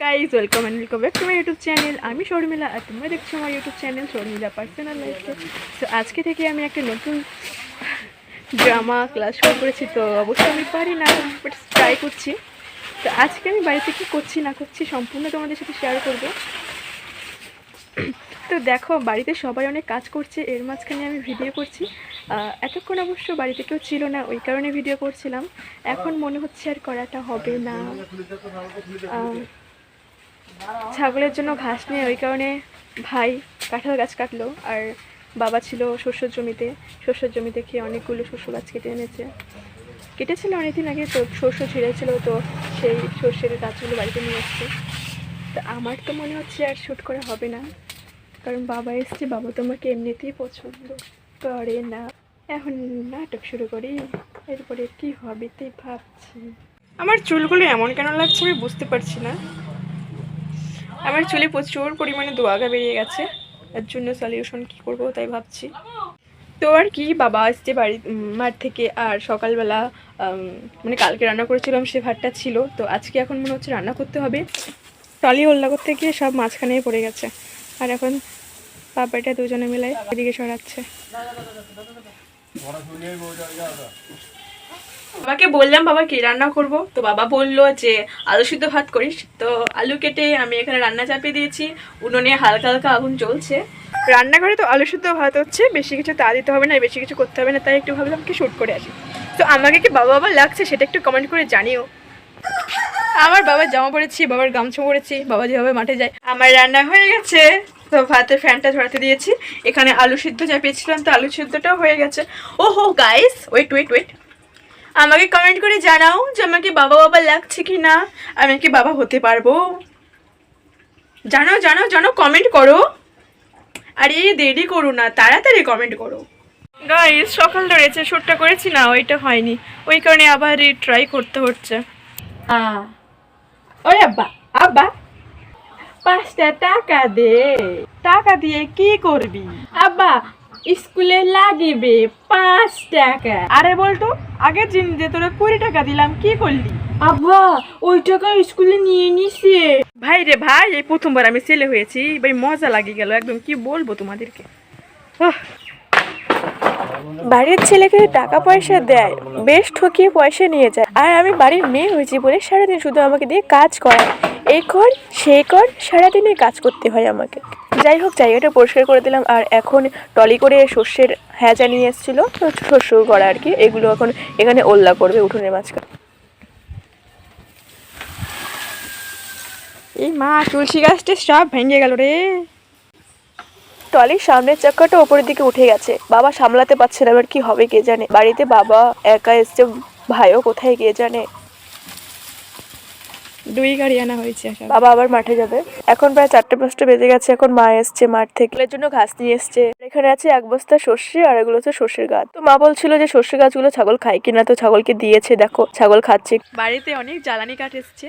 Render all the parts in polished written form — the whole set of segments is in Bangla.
Guys welcome back to my YouTube channel. আমি শর্মিলা আর তোমরা দেখছো আমার ইউটিউব চ্যানেল শর্মিলা পার্সোনাল লাইফে। তো আজকে থেকে আমি একটা নতুন ড্রামা ক্লাস শুরু করেছি। তো অবশ্যই আমি পারি না, বাট ট্রাই করছি। তো আজকে আমি বাড়িতে কী করছি না করছি সম্পূর্ণ তোমাদের সাথে শেয়ার করব। তো দেখো, বাড়িতে সবাই অনেক কাজ করছে, এর মাঝখানে আমি ভিডিও করছি। এতক্ষণ অবশ্য বাড়িতে কেউ ছিল না, ওই কারণে ভিডিও করছিলাম। এখন মনে হচ্ছে আর করাটা হবে না। ছাগলের জন্য ঘাস নিয়ে ওই কারণে ভাই কাঁঠাল গাছ কাটলো, আর বাবা ছিল শস্যের জমিতে খেয়ে অনেকগুলো শস্য গাছ কেটেছিল অনেকদিন আগে। তো শস্য ছিঁড়েছিল, তো সেই শস্যের গাছগুলো বাড়িতে নিয়ে আসছে। তো আমার তো মনে হচ্ছে আর শ্যুট করা হবে না, কারণ বাবা এসছে, বাবা তো আমাকে এমনিতেই পছন্দ করে না। এখন নাটক শুরু করি, এরপরে কী হবে তাই ভাবছি। আমার চুলগুলো এমন কেন লাগছে আমি বুঝতে পারছি না। আমার চুলে প্রচুর পরিমাণে দোয়াগা বেরিয়ে গেছে, এর জন্য সলিউশন কী করবো তাই ভাবছি। তো আর কি, বাবা আসছে বাড়ি মাঠ থেকে, আর সকালবেলা মানে কালকে রান্না করেছিলাম সে ভাতটা ছিল। তো আজকে এখন মনে হচ্ছে রান্না করতে হবে। টলি ওল্লা করতে গিয়ে সব মাঝখানেই পড়ে গেছে, আর এখন পাপাটা দুজনে মিলে এদিকে সরাচ্ছে। বাবাকে বললাম বাবা কি রান্না করব, তো বাবা বললো যে আলু সিদ্ধ ভাত করিস। তো আলু কেটে আমি এখানে রান্না চাপিয়ে দিয়েছি, উনুনে হালকা হালকা আগুন জ্বলছে। রান্নাঘরে তো আলু সিদ্ধ ভাত হচ্ছে, বেশি কিছু তা দিতে হবে না, বেশি কিছু করতে হবে না, তাই একটু ভাবলাম কি শ্যুট করে আসি। তো আমাকে কি বাবা বাবা লাগছে সেটা একটু কমেন্ট করে জানিও। আমার বাবার জামা পরেছি, বাবার গামছা পরেছি, বাবা যেভাবে মাঠে যায়। আমার রান্না হয়ে গেছে, তো ভাতের ফ্যানটা ঝরাতে দিয়েছি। এখানে আলু সিদ্ধ চাপিয়েছিলাম, তো আলু সিদ্ধটাও হয়ে গেছে। ও হো গাইস, ওয়েট, আমাকে কমেন্ট করে জানাও যে আমাকে বাবা বাবা লাগছে কি না, আমি কি বাবা হতে পারবো। জানো কমেন্ট করো। আরে দেরি করো না, তাড়াতাড়ি কমেন্ট করো। গাইস সকাল ধরেছে, শ্যুটটা করেছি না, ওইটা হয়নি, ওই কারণে আবার ট্রাই করতে হচ্ছে। ওরে আব্বা, আব্বা 5টা টাকা দে। টাকা দিয়ে কি করবি? আব্বা স্কুলে লাগিবে 5 টাকা। আরে বলতো, আগের দিন যে তোরা 20 টাকা দিলাম, কি করলি? আব্বা ওই টাকা স্কুলে নিয়ে নিছে। ভাই রে ভাই, এই প্রথমবার আমি ছেলে হয়েছি, ভাই মজা লাগে গেল একদম, কি বলবো তোমাদেরকে। বাড়ির ছেলেকে টাকা পয়সা দেয়, বেশ ঠকিয়ে পয়সা নিয়ে যায়, আর আমি বাড়ির মেয়ে হয়েছি বলে সারাদিন শুধু আমাকে দিয়ে কাজ করায়। এই কর সেই কর, সারাদিনে কাজ করতে হয় আমাকে। যাই হোক, জায়গাটা পরিষ্কার করে দিলাম, আর এখন টলি করে শস্যের হ্যাজা নিয়ে এসেছিলো, তো শস্য করা আর কি, এগুলো এখন এখানে ওল্লা করবে উঠোনের মাঝখানে। এই মা, তুলসী গাছটা সব ভেঙে গেল রে। টলির সামনের চাকাটা ওপরের দিকে উঠে গেছে, বাবা সামলাতে পারছে না, এবার কি হবে কে জানে। বাড়িতে বাবা একা এসছে, ভাইও কোথায় কে জানে। 2 গাড়ি আনা হয়েছে, বাবা আবার মাঠে যাবে। এখন প্রায় 4-5টা বেজে গেছে, এখন মা এসছে মাঠ থেকে, এর জন্য ঘাস নিয়ে এসছে। এখানে আছে 1 বস্তা সর্ষে, আর এগুলো হচ্ছে সর্ষের গাছ। তো মা বলছিল যে সর্ষে গাছগুলো ছাগল খায় কিনা, তো ছাগলকে দিয়েছে, দেখো ছাগল খাচ্ছে। বাড়িতে অনেক জ্বালানি কাঠ এসছে,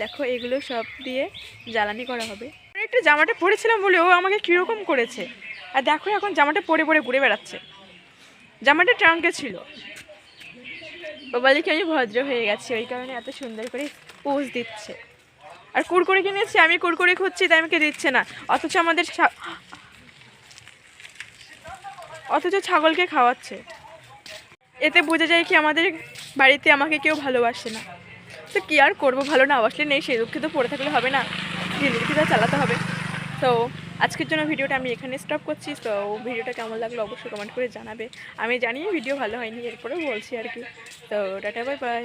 দেখো এগুলো সব দিয়ে জ্বালানি করা হবে। একটু জামাটা পরেছিলাম বলে ও আমাকে কীরকম করেছে, আর দেখো এখন জামাটা পরে ঘুরে বেড়াচ্ছে। জামাটা ট্রাঙ্কে ছিল, বাবা দেখে আমি ভদ্র হয়ে গেছি, ওই কারণে এত সুন্দর করে পোজ দিচ্ছে। আর কুরকুরে কিনেছি, আমি কুরকুরে খুঁজছি, তাই আমাকে দিচ্ছে না, অথচ ছাগলকে খাওয়াচ্ছে। এতে বোঝা যায় কি আমাদের বাড়িতে আমাকে কেউ ভালোবাসে না। তো কী আর করবো, ভালো না বাসলে নেই, সেই দুঃখে তো পড়ে থাকলে হবে না, জিনিসকে তো চালাতে হবে। তো আজকের জন্য ভিডিওটা আমি এখানে স্টপ করছি। তো ভিডিওটা কেমন লাগলো অবশ্যই কমেন্ট করে জানাবে। আমি জানি ভিডিও ভালো হয়নি, এরপরেও বলছি আর কি। তো টাটা, বাই বাই।